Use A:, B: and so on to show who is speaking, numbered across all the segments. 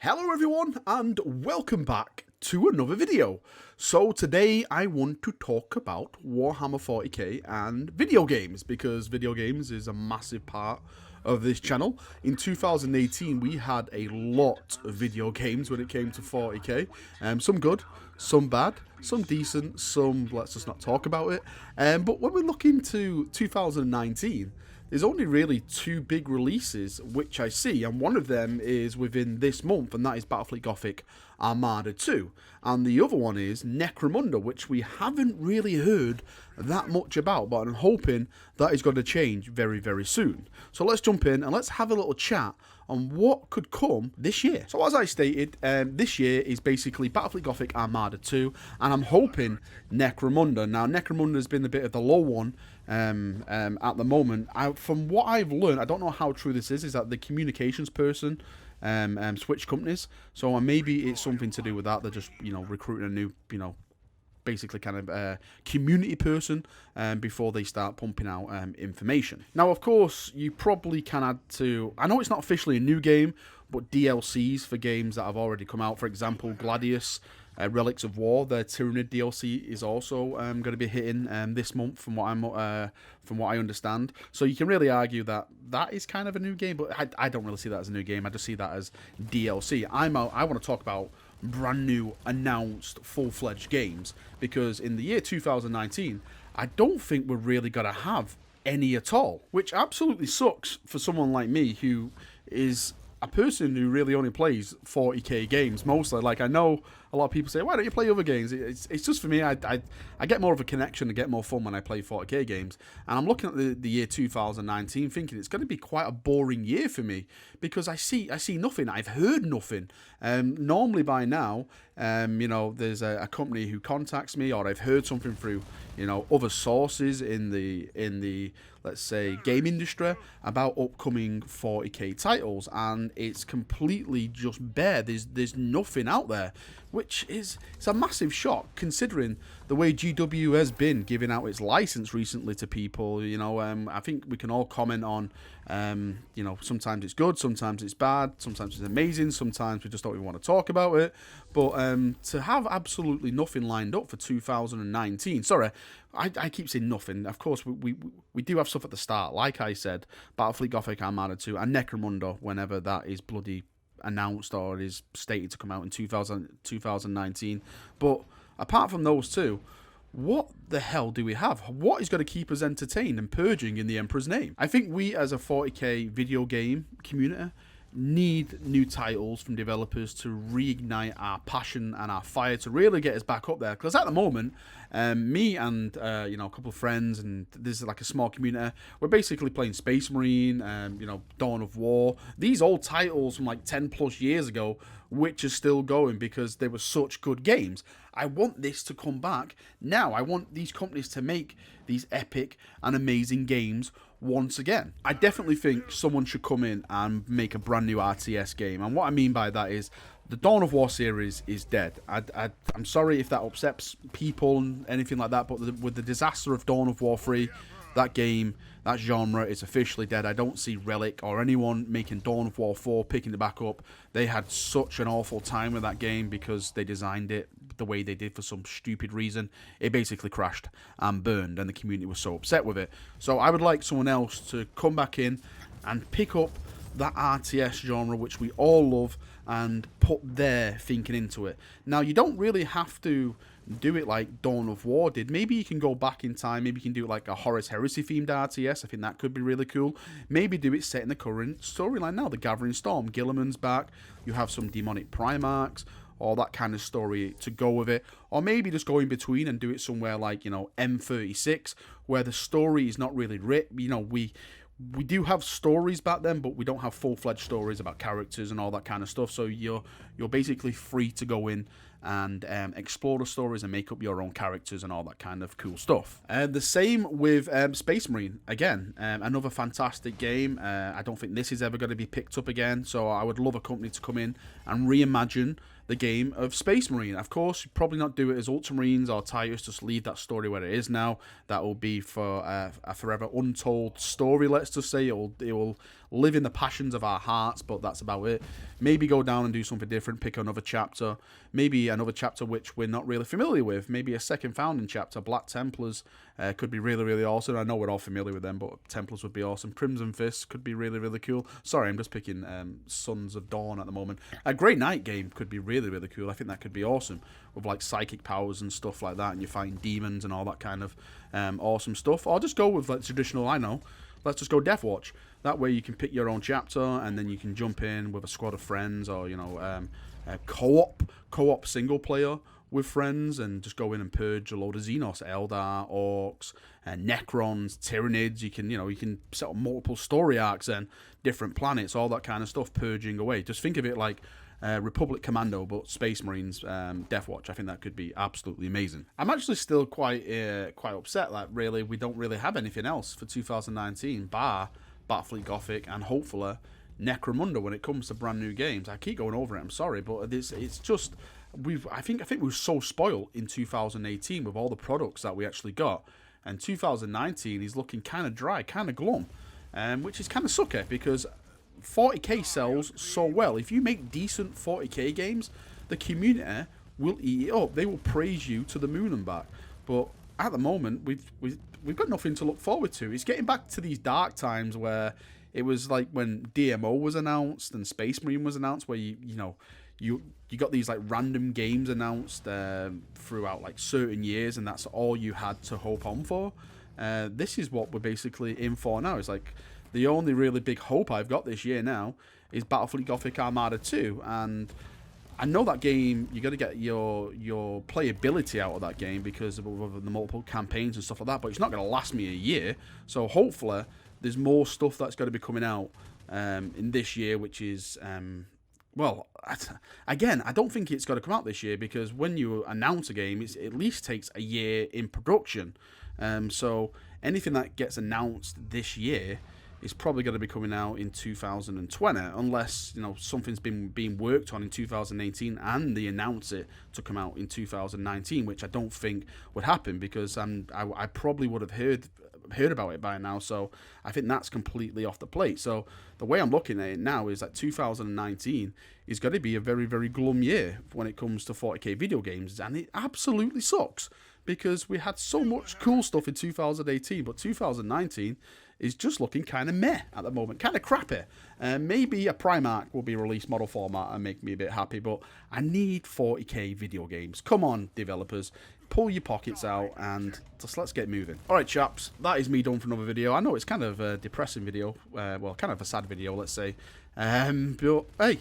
A: Hello everyone and welcome back to another video. So today I want to talk about Warhammer 40k and video games, because video games is a massive part of this channel. In 2018 we had a lot of video games when it came to 40k. Some good, some bad, some decent, some let's just not talk about it. But when we look into 2019, there's only really two big releases which I see, and one of them is within this month, and that is Battlefleet Gothic Armada 2. And the other one is Necromunda, which we haven't really heard that much about, but I'm hoping that is going to change very, very soon. So let's jump in and let's have a little chat on what could come this year. So as I stated, this year is basically Battlefleet Gothic Armada 2, and I'm hoping Necromunda. Now, Necromunda has been a bit of the low one at the moment. From what I've learned, I don't know how true this is that the communications person switch companies, so maybe it's something to do with that. They're just, recruiting a new, basically kind of community person before they start pumping out information. Now, of course, you probably can add to, I know it's not officially a new game, but DLCs for games that have already come out. For example, Gladius, Relics of War, their Tyranid DLC is also going to be hitting this month, from what I understand. So you can really argue that that is kind of a new game, but I don't really see that as a new game. I just see that as DLC. I want to talk about brand new announced full-fledged games, because in the year 2019 I don't think we're really going to have any at all, which absolutely sucks for someone like me who is a person who really only plays 40k games mostly. Like, I know a lot of people say, why don't you play other games? It's just for me, I get more of a connection and get more fun when I play 40k games. And I'm looking at the year 2019 thinking it's going to be quite a boring year for me, because I see nothing. I've heard nothing. Normally by now, there's a company who contacts me, or I've heard something through, other sources in the let's say game industry about upcoming 40k titles, and it's completely just bare. There's nothing out there, which it's a massive shock considering the way GW has been giving out its license recently to people. I think we can all comment on, sometimes it's good, sometimes it's bad, sometimes it's amazing, sometimes we just don't even want to talk about it. But to have absolutely nothing lined up for 2019, sorry, I keep saying nothing. Of course, we do have stuff at the start, like I said, Battlefleet Gothic Armada 2 and Necromunda, whenever that is bloody announced or is stated to come out in 2019. But apart from those two, what the hell do we have? What is going to keep us entertained and purging in the Emperor's name? I think we as a 40k video game community need new titles from developers to reignite our passion and our fire, to really get us back up there. Because at the moment, me and a couple of friends, and this is like a small community, we're basically playing Space Marine, Dawn of War, these old titles from like 10 plus years ago, which are still going because they were such good games. I want this to come back now. I want these companies to make these epic and amazing games once again. I definitely think someone should come in and make a brand new RTS game, and what I mean by that is the Dawn of War series is dead. I'm sorry if that upsets people and anything like that, but with the disaster of Dawn of War 3, that game, that genre is officially dead. I don't see Relic or anyone making Dawn of War 4 picking it back up. They had such an awful time with that game because they designed it the way they did for some stupid reason. It basically crashed and burned, and the community was so upset with it. So I would like someone else to come back in and pick up that RTS genre, which we all love, and put their thinking into it. Now, you don't really have to do it like Dawn of War did. Maybe you can go back in time. Maybe you can do it like a Horus Heresy themed RTS. I think that could be really cool. Maybe do it set in the current storyline now. The Gathering Storm, Gilliman's back. You have some demonic Primarchs, all that kind of story to go with it. Or maybe just go in between and do it somewhere like, M36, where the story is not really written. We do have stories back then, but we don't have full-fledged stories about characters and all that kind of stuff. So you're basically free to go in and explore the stories and make up your own characters and all that kind of cool stuff. The same with Space Marine. Again, another fantastic game. I don't think this is ever going to be picked up again, so I would love a company to come in and reimagine the game of Space Marine. Of course, you'd probably not do it as Ultramarines or Titus, just leave that story where it is now. That will be for a forever untold story, let's just say. It will live in the passions of our hearts, but that's about it. Maybe go down and do something different, pick another chapter, maybe another chapter which we're not really familiar with, maybe a second founding chapter. Black Templars could be really, really awesome. I know we're all familiar with them, but Templars would be awesome. Crimson Fists could be really, really cool. Sorry, I'm just picking Sons of Dawn at the moment. A Grey Knight game could be really, really cool. I think that could be awesome with like psychic powers and stuff like that, and you find demons and all that kind of awesome stuff. Or just go with like traditional, let's just go Death Watch. That way you can pick your own chapter, and then you can jump in with a squad of friends, or co-op single player with friends, and just go in and purge a load of Xenos, Eldar, Orcs, Necrons, Tyranids. You can set up multiple story arcs and different planets, all that kind of stuff, purging away. Just think of it like Republic Commando, but Space Marines Death Watch. I think that could be absolutely amazing. I'm actually still quite upset that really we don't really have anything else for 2019 bar Battlefleet Gothic and hopefully Necromunda when it comes to brand new games. I keep going over it, I'm sorry, but it's just I think we were so spoiled in 2018 with all the products that we actually got, and 2019 is looking kind of dry, kind of glum, which is kind of sucky because 40k sells so well. If you make decent 40k games, the community will eat it up. They will praise you to the moon and back. But at the moment, we've got nothing to look forward to. It's getting back to these dark times where it was like when DMO was announced and Space Marine was announced, where you got these like random games announced throughout like certain years, and that's all you had to hope on for. This is what we're basically in for now. It's like the only really big hope I've got this year now is Battlefleet Gothic Armada 2, and I know that game, you're going to get your playability out of that game because of the multiple campaigns and stuff like that, but it's not going to last me a year. So hopefully there's more stuff that's going to be coming out in this year, which is, well, again, I don't think it's got to come out this year because when you announce a game, it at least takes a year in production. So anything that gets announced this year is probably going to be coming out in 2020, unless something's been being worked on in 2018 and they announce it to come out in 2019, which I don't think would happen because I probably would have heard about it by now. So I think that's completely off the plate. So the way I'm looking at it now is that 2019 is going to be a very, very glum year when it comes to 40k video games, and it absolutely sucks because we had so much cool stuff in 2018, but 2019 is just looking kind of meh at the moment, kind of crappy. Maybe a Primarch will be released model format and make me a bit happy, but I need 40k video games. Come on, developers, pull your pockets out and just let's get moving. Alright chaps, that is me done for another video. I know it's kind of a depressing video, well, kind of a sad video, let's say. But hey,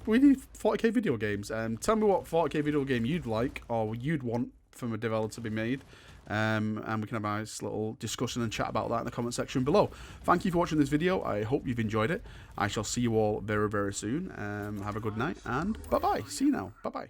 A: we need 40k video games. Tell me what 40k video game you'd like or you'd want from a developer to be made. And we can have a nice little discussion and chat about that in the comment section below. Thank you for watching this video. I hope you've enjoyed it. I shall see you all very, very soon. Have a good night and bye-bye. See you now. Bye-bye.